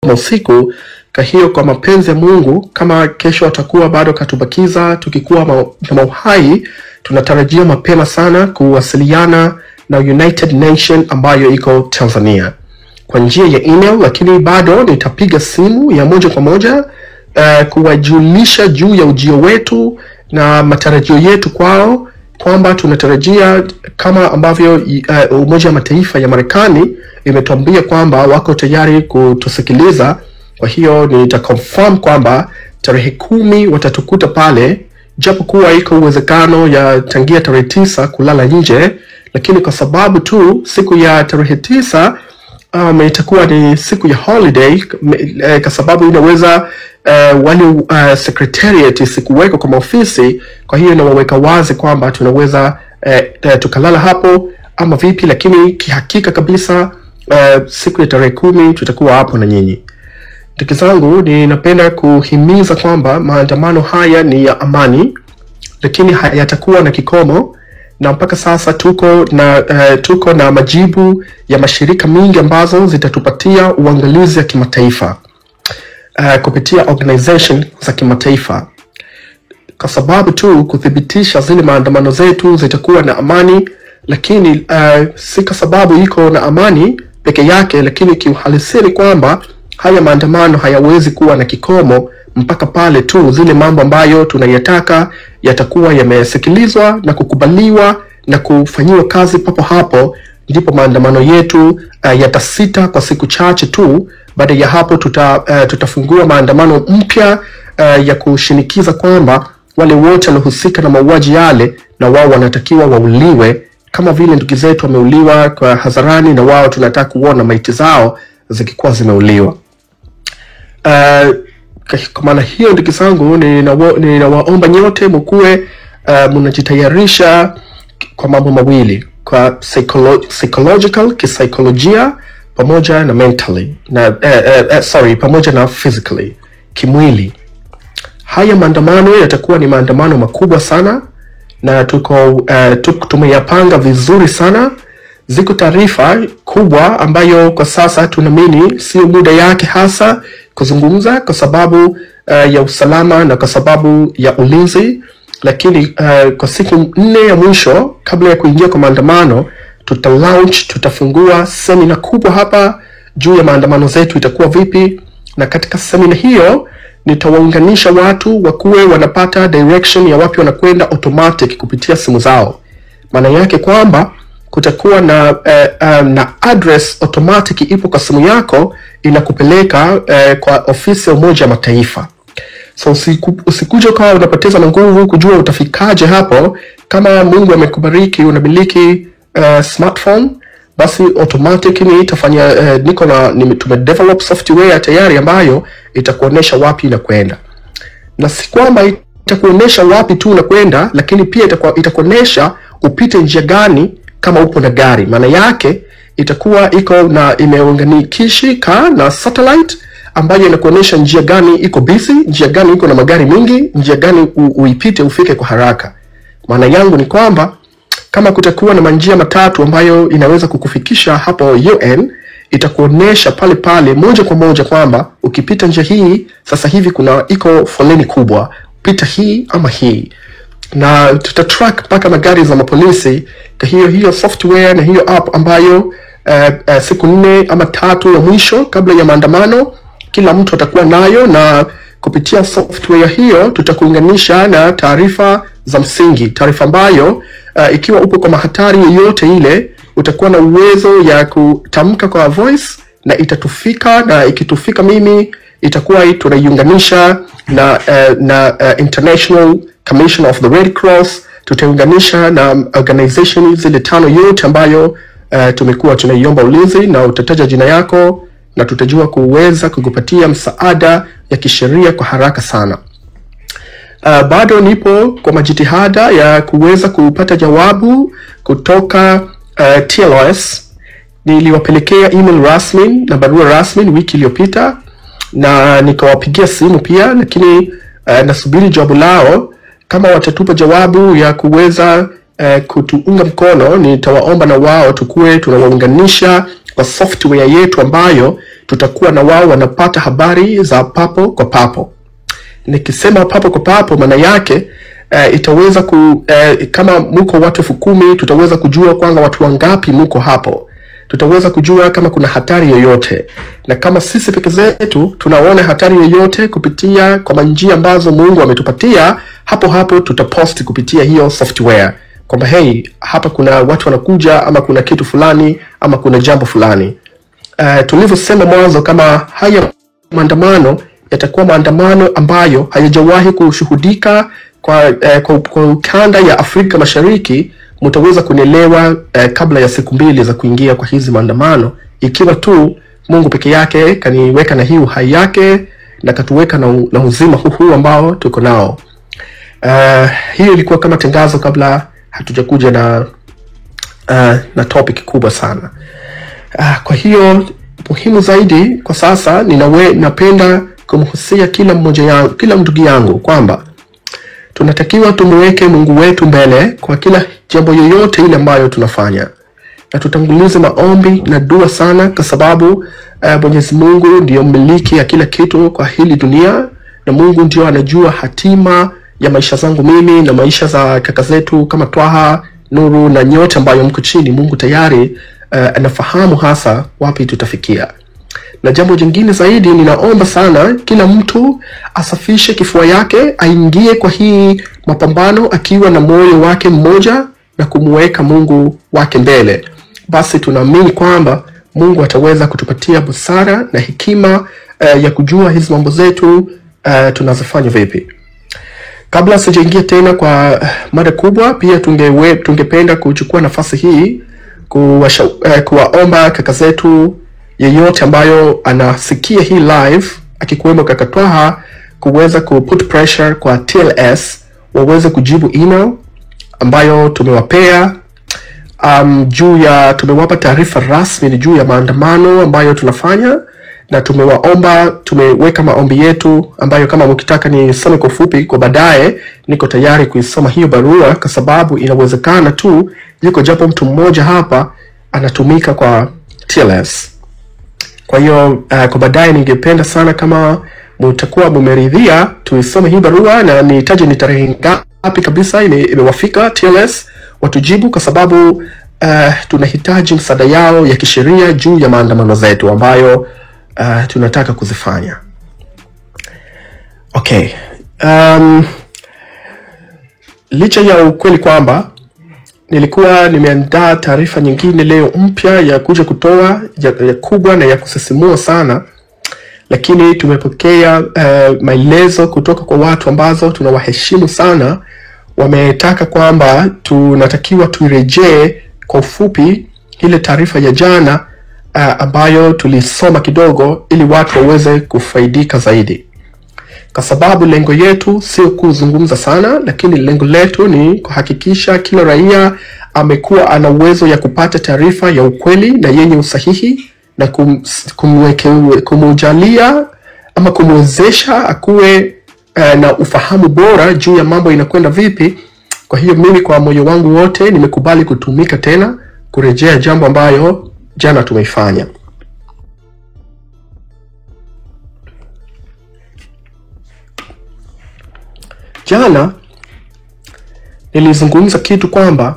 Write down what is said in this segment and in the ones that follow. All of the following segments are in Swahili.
usiku. Kwa hiyo kwa mapenzi ya Mungu, kama kesho atakuwa bado katubakiza tukikuwa na mauhai, tunatarajia mapema sana kuwasiliana na United Nation ambayo iko Tanzania kwa njia ya email, lakini bado nitapiga simu ya moja kwa moja kuwajulisha juu ya ujio wetu na matarajio yetu kwao, kwamba tunatarajia kama ambavyo Umoja wa Mataifa ya Marekani imetuambia kwamba wako tayari kutusikiliza. Kwa hiyo nitaconfirm kwamba tarehe 10 watatukuta pale, japo kuwa iko uwezekano ya tangia tarehe 9 kulala nje, lakini kwa sababu tu siku ya tarehe 9 itakuwa ni siku ya holiday, kwa sababu inaweza wale secretariat sikuweka kwa ofisi, kwa hiyo inawaweka wazi kwamba tunaweza tukalala hapo ama vipi, lakini kihakika kabisa siku ya tarehe 10 tutakuwa hapo na nyinyi. Ndugu zangu, ninapenda kuhimiza kwamba maandamano haya ni ya amani, lakini hayatakuwa na kikomo, na mpaka sasa tuko na majibu ya mashirika mingi ambazo zitatupatia uangalizi ya kimataifa kupitia organization za kimataifa, kwa sababu tu kuthibitisha zile maandamano zetu zitakuwa na amani, lakini si kwa sababu iko na amani peke yake, lakini kiuhalisia kwamba haya maandamano hayawezi kuwa na kikomo mpaka pale tu zile mambo ambayo tunayataka yatakuwa yamesikilizwa na kukubaliwa na kufanyiwa kazi papo hapo, ndipo maandamano yetu yatasita kwa siku chache tu. Baada ya hapo tutafungua maandamano mpya ya kushinikiza kwamba wale wote waliohusika na mauaji yale na wao wanatakiwa wauliwe, kama vile ndugu zetu wameuliwa kwa hadharani, na wao tunataka kuona maiti zao zikikuwa zimeuliwa. Kwa maana hiyo ndugu zangu, ninawaomba nyote mkuwe mnajitayarisha kwa mambo mawili, kwa psychological, kisaikolojia, pamoja na mentally, pamoja na physically, kimwili. Haya maandamano yatakuwa ni maandamano makubwa sana, na tumeyapanga vizuri sana. Ziko taarifa kubwa ambayo kwa sasa tunaamini sio muda yake hasa kuzungumza kwa sababu ya usalama na kwa sababu ya ulinzi, lakini kwa siku 4 ya mwisho kabla ya kuingia kwa maandamano tutafungua semina kubwa hapa juu ya maandamano zetu itakuwa vipi, na katika semina hiyo nitawaunganisha watu wakuwe wanapata direction ya wapi wanakwenda automatic kupitia simu zao. Maana yake kwamba kutakuwa na address automatic ipo kwa simu yako, inakupeleka kwa ofisi ya Umoja wa Mataifa. So usikuje kwa unapoteza nguvu kujua utafikaje hapo. Kama Mungu amekubariki unamiliki smartphone, basi automatic itafanya tumedevelop software tayari ambayo itakuonesha wapi unakwenda. Na si kwamba itakuonesha wapi tu unakwenda, lakini pia itakuonesha upite njia gani kama upo na gari. Maana yake itakuwa iko na imeunganishika na satellite ambayo inakuonesha njia gani iko busy, njia gani iko na magari mingi, njia gani uipite ufike kwa haraka. Maana yangu ni kwamba kama kutakuwa na manjia matatu ambayo inaweza kukufikisha hapo UN, itakuonesha pale pale moja kwa moja kwamba ukipita njia hii sasa hivi iko foleni kubwa, pita hii ama hii, na tutatrack mpaka na gari za mapolisi. Kwa hiyo software na hiyo app ambayo siku 4 ama 3 ya mwisho kabla ya maandamano kila mtu atakuwa nayo, na kupitia software hiyo tutakuunganisha na taarifa za msingi, taarifa ambayo ikiwa upo kwa mahatari yoyote ile utakuwa na uwezo ya kutamka kwa voice na itatufika, na ikitufika mimi itakuwa tunaiunganisha na International Commission of the Red Cross, tutaunganisha na organization zile 5 yote ambayo tumekuwa tunaiomba ulinzi, na utataja jina yako na tutajua kuweza kukupatia msaada ya kisheria kwa haraka sana. Bado nipo kwa majitihada ya kuweza kupata jawabu kutoka TLS. Niliwapelekea email rasmi na barua rasmi wiki iliyopita, na nikawapigia simu pia, lakini nasubiri jawabu lao. Kama watatupa jawabu ya kuweza kutuunga mkono, nitawaomba na wao tukuwe tunawaunganisha kwa software yetu ambayo tutakuwa na wao wanapata habari za papo kwa papo. Nikisema papo kwa papo, maana yake itaweza kama muko watu 10,000, tutaweza kujua kwanza watu wangapi muko hapo. Tutaweza kujua kama kuna hatari yoyote, na kama sisi peke zetu tunaona hatari yoyote kupitia kwa njia ambazo Mungu ametupatia, hapo tutapost kupitia hiyo software kwamba hey, hapa kuna watu wanakuja, ama kuna kitu fulani, ama kuna jambo fulani. Tulivyosema mwanzo, kama haya maandamano yatakuwa maandamano ambayo hayajawahi kushuhudika kwa ukanda ya Afrika Mashariki, mtaweza kunielewa kabla ya siku 2 za kuingia kwa hizi maandamano, ikiwa tu Mungu peke yake kaniweka na hii uhai yake na katuweka na uzima huu ambao tuko nao. Hiyo ilikuwa kama tangazo kabla hatujakuja na topic kubwa sana. Kwa hiyo muhimu zaidi kwa sasa, napenda kumhusia kila ndugu yangu kwamba tunatakiwa tumweke Mungu wetu mbele kwa kila jambo yoyote ile ambayo tunafanya, na tutangulize maombi na dua sana, kwa sababu Mwenyezi Mungu ndio mmiliki ya kila kitu kwa hili dunia, na Mungu ndio anajua hatima ya maisha zangu mimi na maisha za kaka zetu kama Twaha, Nuru na nyote ambayo mko chini. Mungu tayari anafahamu hasa wapi tutafikia. Na jambo jingine zaidi, ninaomba sana kila mtu asafishe kifua yake, aingie kwa hii mapambano akiwa na moyo wake mmoja na kumweka Mungu wake mbele. Basi tunaamini kwamba Mungu ataweza kutupatia busara na hekima ya kujua hizi mambo zetu tunazofanya vipi. Kabla sijaingia tena kwa mada kubwa, pia tungependa kuchukua nafasi hii kuwaomba kaka zetu yeyote ambayo anasikia hii live, akikuwemo kaka Twaha, kuweza put pressure kwa TLS waweze kujibu email ambayo tumewapea tumewapa taarifa rasmi juu ya maandamano ambayo tunafanya, na tumeweka maombi yetu ambayo kama mkitaka nisome kwa ufupi kwa baadaye, niko tayari kuisoma hiyo barua, kwa sababu inawezekana tu yuko japo mtu mmoja hapa anatumika kwa TLS. Kwa hiyo kwa baadaye ningependa sana kama mtakuwa mmeridhia tuisome hii barua, na nitaje ni tarehe ngapi kabisa imewafika TLS watujibu, kwa sababu tunahitaji msaada yao ya kisheria juu ya maandamano zetu ambayo tunataka kuzifanya. Okay. Licha ya ukweli kwamba nilikuwa nimeandaa taarifa nyingine leo mpya ya kuja kutoa ya kubwa na ya kusisimua sana, lakini tumepokea maelezo kutoka kwa watu ambazo tunawaheshimu sana. Wametaka kwamba tunatakiwa tuirejee kwa ufupi ile taarifa ya jana ambayo tulisoma kidogo, ili watu waweze kufaidika zaidi, kwa sababu lengo yetu sio kuzungumza sana, lakini lengo letu ni kuhakikisha kila raia amekuwa ana uwezo ya kupata taarifa ya ukweli na yenye usahihi, na kumujalia ama kumwezesha akuwe na ufahamu bora juu ya mambo inakwenda vipi. Kwa hiyo mimi kwa moyo wangu wote nimekubali kutumika tena kurejea jambo ambayo jana tumeifanya. Jana nilizungumza kitu kwamba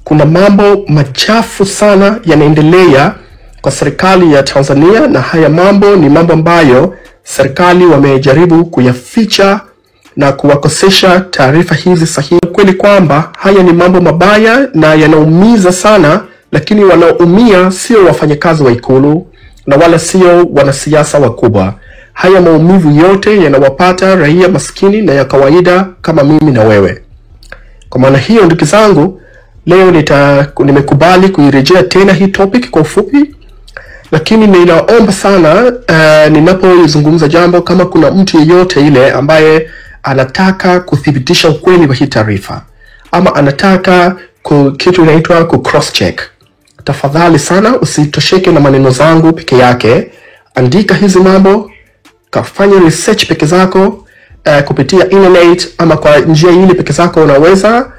kuna mambo machafu sana yanaendelea kwa serikali ya Tanzania, na haya mambo ni mambo ambayo serikali wamejaribu kuyaficha na kuwakosesha taarifa hizi sahihi. Kweli kwamba haya ni mambo mabaya na yanaumiza sana, lakini wanaoumia sio wafanyakazi wa Ikulu na wala sio wanasiasa wakubwa. Haya maumivu yote yanawapata raia maskini na ya kawaida kama mimi na wewe. Kwa maana hiyo, ndugu zangu, leo nimekubali kuirejea tena hii topic kwa ufupi, lakini ninaomba sana ninapoizungumza jambo, kama kuna mtu yeyote ile ambaye anataka kuthibitisha ukweli wa hii taarifa, ama anataka kitu inaitwa cross check, tafadhali sana usitosheke na maneno zangu peke yake. Andika hizi mambo, kafanya research peke zako kupitia internet, ama kwa njia ile peke zako unaweza.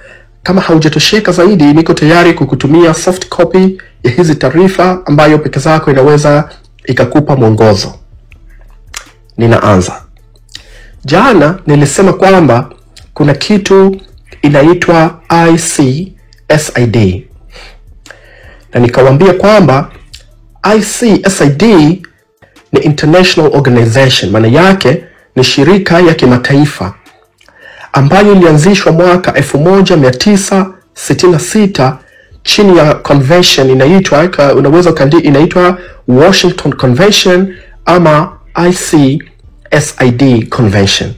Kama haujatosheka zaidi, niko tayari kukutumia soft copy ya hizi taarifa ambayo peke zako inaweza ikakupa mwongozo. Ninaanza. Jana nilisema kwamba kuna kitu inaitwa ICSID. Na nikawaambia kwamba ICSID ni international organization, maana yake ni shirika ya kimataifa ambayo ilianzishwa mwaka 1966 chini ya convention inaitwa Washington Convention ama ICSID Convention.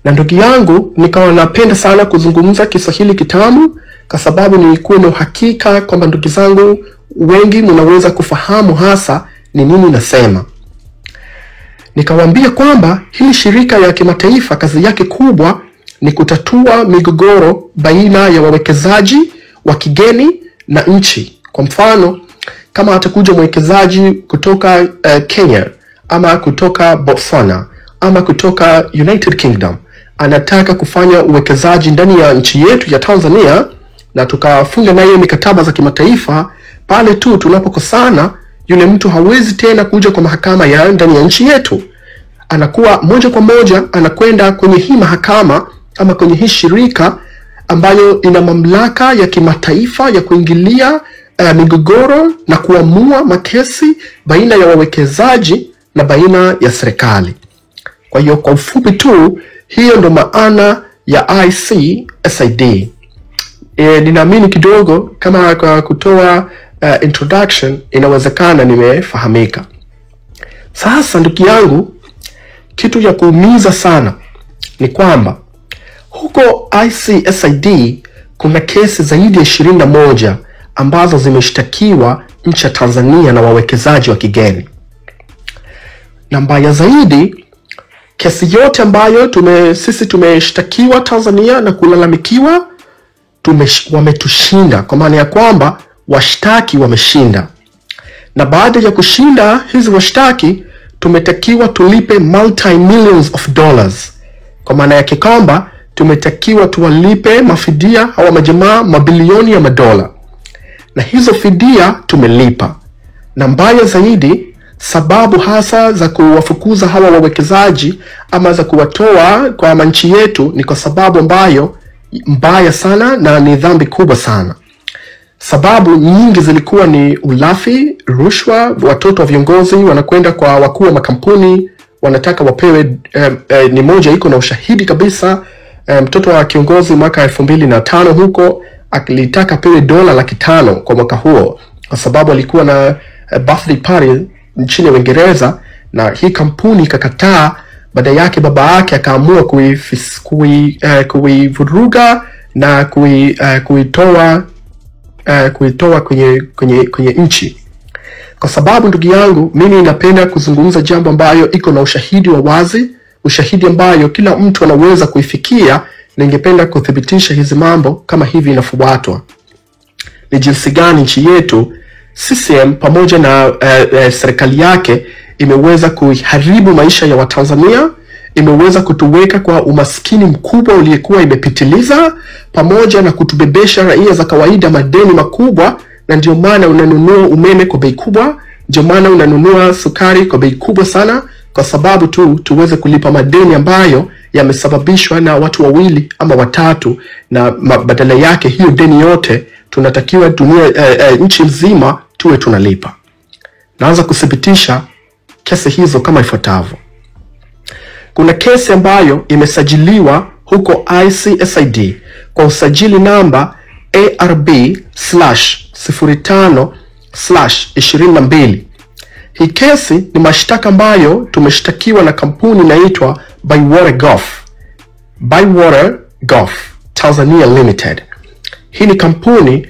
Na ndugu yangu, nikawa napenda sana kuzungumza Kiswahili kitamu kwa sababu nilikuwa na uhakika kwamba ndugu zangu wengi mnaweza kufahamu hasa ni nini nasema. Nikawaambia kwamba hili shirika ya kimataifa kazi yake kubwa ni kutatua migogoro baina ya wawekezaji wa kigeni na nchi. Kwa mfano, kama atakuja mwekezaji kutoka Kenya ama kutoka Botswana ama kutoka United Kingdom, anataka kufanya uwekezaji ndani ya nchi yetu ya Tanzania, na tukafunga naye mikataba za kimataifa, pale tu tunapokosana yule mtu hawezi tena kuja kwa mahakama ya ndani ya nchi yetu. Anakuwa moja kwa moja anakwenda kwenye hii mahakama ama kwenye hii shirika ambayo ina mamlaka ya kimataifa ya kuingilia migogoro na kuamua makesi baina ya wawekezaji na baina ya serikali. Kwa hiyo kwa ufupi tu, hiyo ndo maana ya ICSID. Ninaamini kidogo kama kwa kutoa introduction inawezekana nimefahamika. Sasa ndugu yangu, kitu ya kuumiza sana ni kwamba huko ICSID kuna kesi zaidi ya 21 ambazo zimeshtakiwa nchi ya Tanzania na wawekezaji wa kigeni. Na mbaya zaidi, kesi yote ambayo sisi tumeshtakiwa Tanzania na kulalamikiwa, wametushinda, kwa maana ya kwamba washtaki wameshinda. Na baada ya kushinda hizi washtaki, tumetakiwa tulipe multi-millions of dollars. Kwa maana yake kwamba tumetakiwa tuwalipe mafidia hawa majamaa mabilioni ya madola. Na hizo fidia tumelipa. Na mbaya zaidi, sababu hasa za kuwafukuza hawa wawekezaji ama za kuwatoa kwa nchi yetu ni kwa sababu ambayo mbaya sana na ni dhambi kubwa sana. Sababu nyingi zilikuwa ni ulafi, rushwa, watoto wa viongozi wanakwenda kwa wakuu wa makampuni, wanataka wapewe, ni moja iko na ushahidi kabisa. Mtoto wa kiongozi mwaka 2005 huko alitaka pewe $500,000 kwa mwaka huo kwa sababu alikuwa na birthday party nchini Uingereza, na hii kampuni ikakataa. Baada yake baba yake akaamua kuivuruga na kuitoa kwenye nchi. Kwa sababu ndugu yangu, mimi napenda kuzungumza jambo ambayo iko na ushahidi wa wazi, ushahidi ambayo kila mtu anaweza kuifikia, na ningependa kuthibitisha hizi mambo kama hivi inafuatwa. Ni jinsi gani nchi yetu CCM pamoja na serikali yake imeweza kuharibu maisha ya Watanzania, imeweza kutuweka kwa umaskini mkubwa uliokuwa imepitiliza, pamoja na kutubebesha raia za kawaida madeni makubwa. Na ndio maana unanunua umeme kwa bei kubwa, ndio maana unanunua sukari kwa bei kubwa sana, kwa sababu tuweze kulipa madeni ambayo yamesababishwa na watu wawili ama watatu, na badala yake hiyo deni yote tunatakiwa nchi nzima tuwe tunalipa. Naanza kuthibitisha kesi hizo kama ifuatavyo. Kuna kesi ambayo imesajiliwa huko ICSID kwa usajili namba ARB/05/22. Hii kesi ni mashtaka ambayo tumeshtakiwa na kampuni inaitwa Bywater Gulf Tanzania Limited. Hii ni kampuni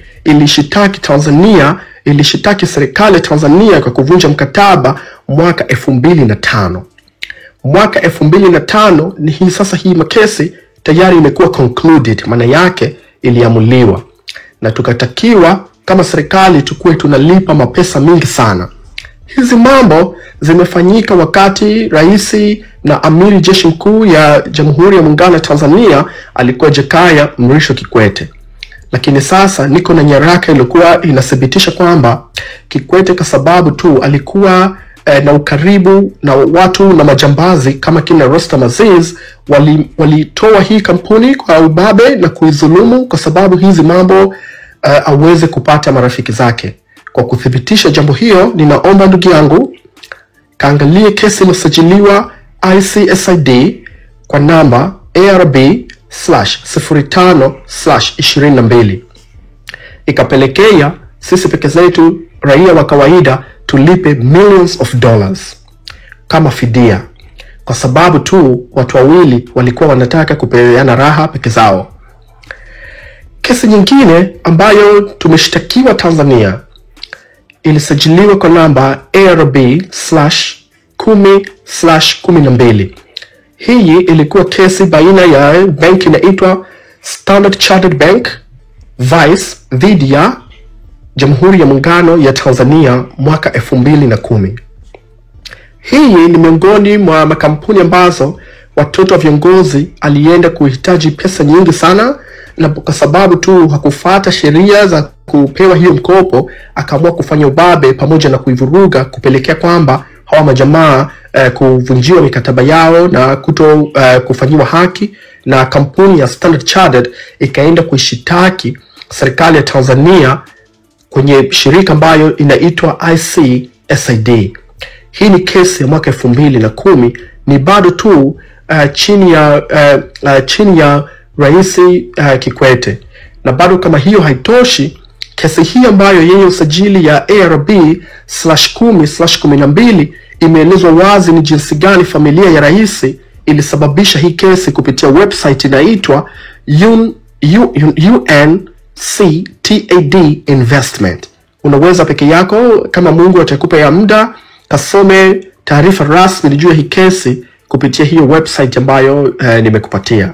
ilishitaki serikali ya Tanzania kwa kuvunja mkataba mwaka 2005. Mwaka 2005 ni hii sasa, hii makesi tayari imekuwa concluded, maana yake iliamuliwa, na tukatakiwa kama serikali tukue tunalipa mapesa mingi sana. Hizi mambo zimefanyika wakati rais na amiri jeshi mkuu ya Jamhuri ya Muungano wa Tanzania alikuwa Jakaya Mrisho Kikwete. lakini sasa niko na nyaraka iliyokuwa inathibitisha kwamba Kikwete, kwa sababu tu alikuwa na ukaribu na watu na majambazi kama kina Rostam Aziz, walitoa hii kampuni kwa ubabe na kuizulumu kwa sababu hizi mambo aweze kupata marafiki zake. Kwa kuthibitisha jambo hiyo, ninaomba ndugu yangu kaangalie kesi iliyosajiliwa ICSID kwa namba ARB/05/22 ikapelekea sisi peke zetu raia wa kawaida tulipe millions of dollars kama fidia, kwa sababu tu watu wawili walikuwa wanataka kupeana raha peke zao. Kesi nyingine ambayo tumeshtakiwa Tanzania ilisajiliwa kwa namba ARB/10/12. Hii ilikuwa kesi baina ya benki inaitwa Standard Chartered Bank Vice dhidi ya Jamhuri ya Muungano ya Tanzania mwaka 2010. Hii ni miongoni mwa makampuni ambazo watoto wa viongozi alienda kuhitaji pesa nyingi sana, na kwa sababu tu hakufuata sheria za kupewa hiyo mkopo, akaamua kufanya ubabe pamoja na kuivuruga, kupelekea kwamba hawa majamaa kuvunjiwa mikataba yao na kuto kufanyiwa haki, na kampuni ya Standard Chartered ikaenda kuishitaki serikali ya Tanzania kwenye shirika ambayo inaitwa ICSID. Hii ni kesi ya mwaka 2010, ni bado tu chini ya Rais Kikwete. Na bado kama hiyo haitoshi, kesi hii ambayo yeye usajili ya ARB/10/12 imeelezwa wazi ni jinsi gani familia ya rais ilisababisha hii kesi kupitia website inaitwa UNCTAD Investment. Unaweza peke yako kama Mungu atakupa ya muda kasome taarifa rasmi nijue hii kesi kupitia hiyo website ambayo nimekupatia.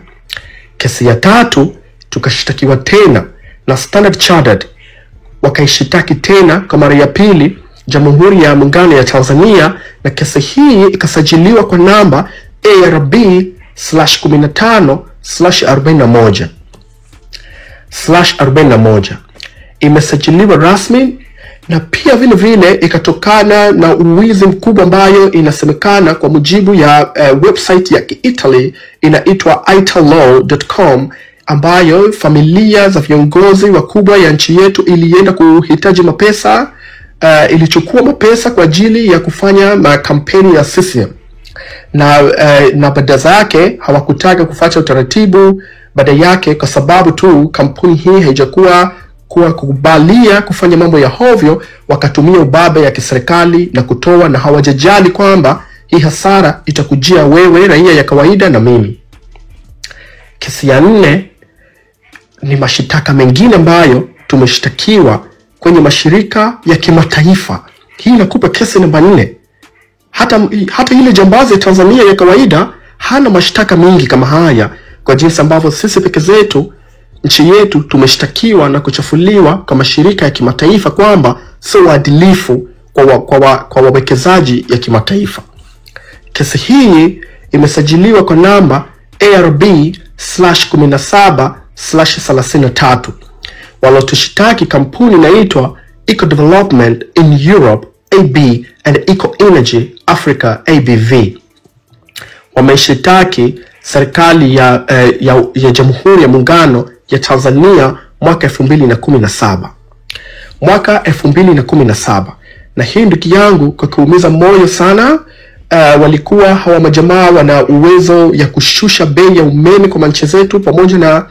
Kesi ya tatu, tukashitakiwa tena na Standard Chartered, wakaishitaki tena kwa mara ya pili Jamhuri ya Muungano ya Tanzania, na kesi hii ikasajiliwa kwa namba ARB/15/41. Imesajiliwa rasmi, na pia vile vile ikatokana na uwizi mkubwa ambayo inasemekana kwa mujibu ya website ya Italy inaitwa italaw.com, ambayo familia za viongozi wakubwa ya nchi yetu ilienda kuhitaji mapesa, ilichukua mapesa kwa ajili ya kufanya makampeni ya CCM, na baada zake hawakutaka kufuata utaratibu baada yake, kwa sababu tu kampuni hii haijakuwa kukubalia kufanya mambo ya hovyo, wakatumia ubabe ya kiserikali na kutoa, na hawajajali kwamba hii hasara itakujia wewe raia ya kawaida na mimi. Kesi ya 4 ni mashitaka mengine ambayo tumeshtakiwa kwenye mashirika ya kimataifa. Hii inakupa kesi namba 4. Hata ile jambazi ya Tanzania ya kawaida hana mashtaka mingi kama haya, kwa jinsi ambavyo sisi peke zetu nchi yetu tumeshtakiwa na kuchafuliwa kwa mashirika ya kimataifa kwamba sio waadilifu kwa wawekezaji ya kimataifa. Kesi hii imesajiliwa kwa namba ARB/17/33. Walotushitaki kampuni inaitwa Eco Development in Europe AB and Eco Energy Africa ABV. Wameshitaki serikali ya Jamhuri ya Muungano ya Tanzania mwaka 2017. Mwaka 2017. Na hii ndugu yangu kwa kuumiza moyo sana, walikuwa hawa majamaa wana uwezo ya kushusha bei ya umeme kwa manchi zetu pamoja na